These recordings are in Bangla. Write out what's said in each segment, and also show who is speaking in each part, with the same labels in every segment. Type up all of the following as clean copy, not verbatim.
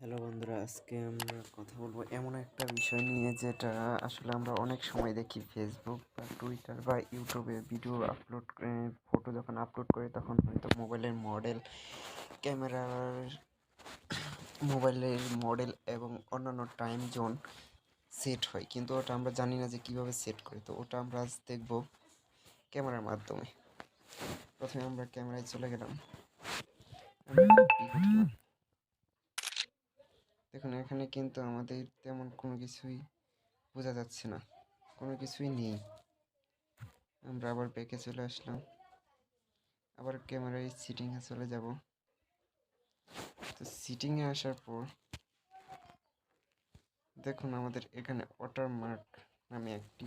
Speaker 1: হ্যালো বন্ধুরা, আজকে আমরা কথা বলবো এমন একটা বিষয় নিয়ে যেটা আসলে আমরা অনেক সময় দেখি ফেসবুক বা টুইটার বা ইউটিউবে ভিডিও আপলোড ফটো যখন আপলোড করি তখন হয়তো মোবাইলের মডেল এবং অন্যান্য টাইম জোন সেট হয়, কিন্তু ওটা আমরা জানি না যে কিভাবে সেট করি। তো ওটা আমরা আজ দেখবো ক্যামেরার মাধ্যমে। প্রথমে আমরা ক্যামেরায় চলে গেলাম, দেখুন এখানে কিন্তু আমাদের তেমন কোনো কিছুই বোঝা যাচ্ছে না, কোনো কিছুই নেই। আমরা আবার ব্যাকে চলে আসলাম, আবার ক্যামেরায় সিটিংয়ে চলে যাব। তো সিটিংয়ে আসার পর দেখুন আমাদের এখানে ওয়াটারমার্ক নামে একটি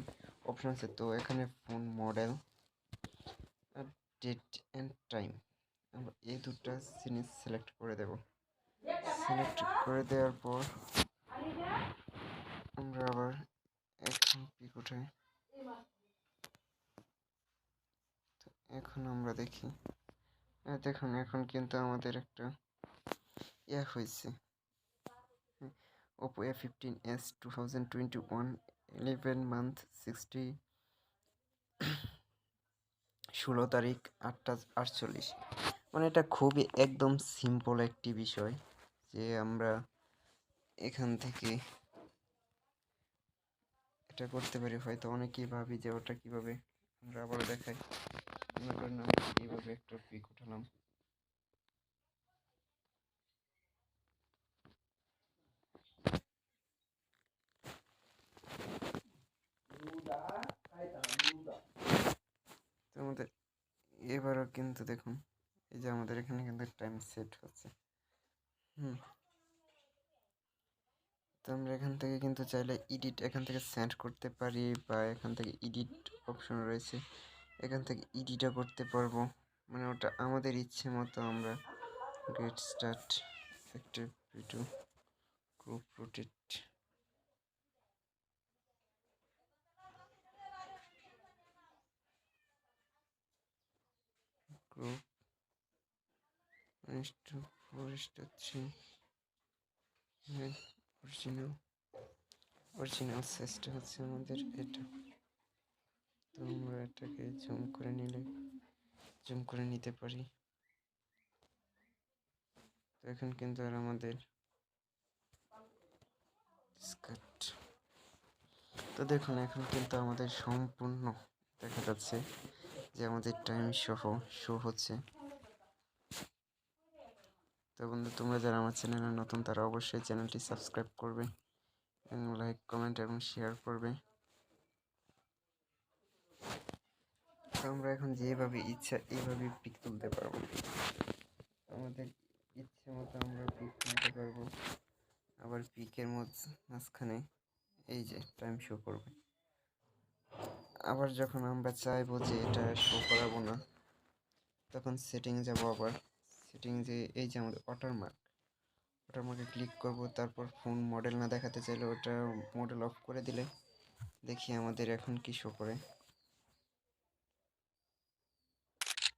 Speaker 1: অপশন আছে। তো এখানে ফোন মডেল আর ডেট অ্যান্ড টাইম, আমরা এই দুটো জিনিস সিলেক্ট করে দেব। সিলেক্ট করে দেওয়ার পর আমরা আবার এখন পিক উঠাই। তো এখন আমরা দেখি, দেখুন এখন কিন্তু আমাদের একটা হয়েছে, Oppo A15s 2021 11 month 16 তারিখ 8:48। মানে এটা খুবই একদম সিম্পল একটি বিষয় যে আমরা এখান থেকে এটা করতে পারি। হয়তো অনেকেই ভাবি যে ওটা কিভাবে, আমরা আবারও দেখাই। মনে করেন আমরা এইভাবে একটা পিক উঠালাম, তো আমাদের এবারও কিন্তু দেখুন এই যে আমাদের এখানে কিন্তু টাইম সেট হচ্ছে। তো আমরা এখান থেকে কিন্তু চাইলে এডিট এখান থেকে সেন্ড করতে পারি, বা এখান থেকে এডিট অপশন রয়েছে, এখান থেকে এডিটও করতে পারবো। মানে ওটা আমাদের ইচ্ছে মতো আমরা get start active video group rotate group original সাইজটা হচ্ছে আমাদের এটা। তো আমরা এটাকে জুম করে নিতে পারি। তো এখন কিন্তু আর আমাদের তো দেখুন এখন কিন্তু আমাদের সম্পূর্ণ দেখা যাচ্ছে যে আমাদের টাইম শো হচ্ছে। তো বন্ধু, তোমরা যারা আমার চ্যানেলে নতুন তারা অবশ্যই চ্যানেলটি সাবস্ক্রাইব করবে এবং লাইক কমেন্ট এবং শেয়ার করবে। তো আমরা এখন যেভাবে ইচ্ছা এইভাবে পিক তুলতে পারবো, আমাদের ইচ্ছে মতো আমরা পিক তুলতে পারবো। আবার পিকের মাঝখানে এই যে টাইম শো করবে। আবার যখন আমরা চাইবো যে এটা শো করাবো না, তখন সেটিং যাব। আবার সেটিং যে এই যে আমাদের ওয়াটারমার্কে ক্লিক করব। তারপর ফোন মডেল না দেখাতে চাইলে ওটা মডেল অফ করে দিলে দেখি আমাদের এখন কি শো করে।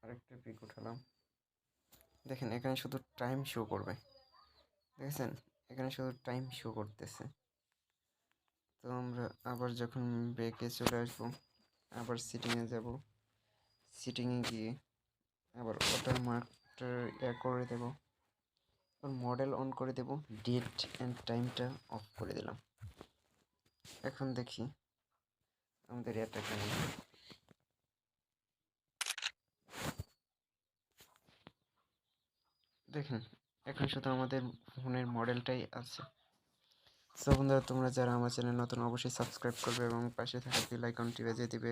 Speaker 1: আরেকটা পিক উঠালাম, দেখেন এখানে শুধু টাইম শো করবে, দেখেছেন এখানে শুধু টাইম শো করতেছে। তো আমরা আবার যখন ব্যাকে চলে আসবো, আবার সিটিংয়ে যাব, সিটিংয়ে গিয়ে আবার ওয়াটারমার্কটা করে দেব, মডেল অন করে দেব, ডেট অ্যান্ড টাইমটা অফ করে দিলাম। এখন দেখি আমাদের এটা কেমন। দেখেন এখন শুধু আমাদের ফোনের মডেলটাই আছে। সো বন্ধুরা, তোমরা যারা আমার চ্যানেল নতুন অবশ্যই সাবস্ক্রাইব করবে এবং পাশে থাকা বেল আইকনটি বেজে দিবে,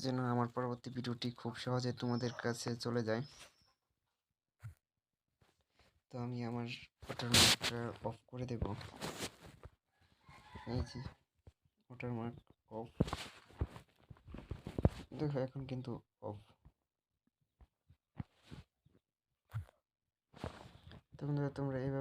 Speaker 1: যেন আমার পরবর্তী ভিডিওটি খুব সহজে তোমাদের কাছে চলে যায়। তো আমি আমার ওয়াটারমার্কটা অফ করে দেব। এই যে ওয়াটারমার্ক অফ, দেখো এখন কিন্তু অফ। তো বন্ধুরা, তোমরা এইভাবে